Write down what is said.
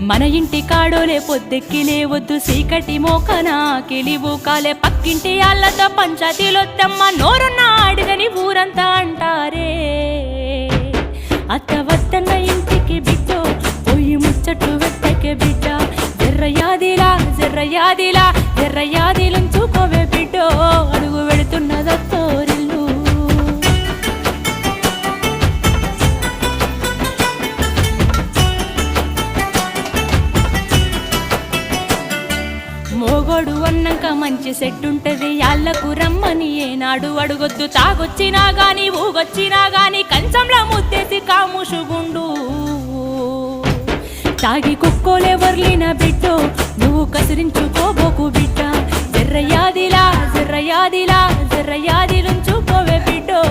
మన ఇంటి కాడోలే పొద్దెక్కి లేవద్దు సీకటి మోకన కిలిబూకాలే పక్కింటి ఆళ్ళతో పంచాయతీలొత్తమ్మ నోరున్న అడిగని ఊరంతా అంటారే అత్త వద్దన్న ఇంటికి బిడ్డో పోయి ముచ్చట్లు వెట్టకే బిడ్డ జర్రయాదిలంచుకోవే బిడ్డో అడుగు వెళుతున్నదత్తోరిల్లు మోగోడు అన్నాక మంచి సెట్టుంటది యాళ్ళకు రమ్మని ఏనాడు అడుగొద్దు తాగొచ్చినా గాని ఊగొచ్చినా గాని కంచంలో ముత్తేసి కాముషుగుండు తాగి కుక్కోలెవర్లిన బిడ్డో నువ్వు కసిరించుకోబోకు బిడ్డ జర్రయాదిలంచుకోవే బిడ్డో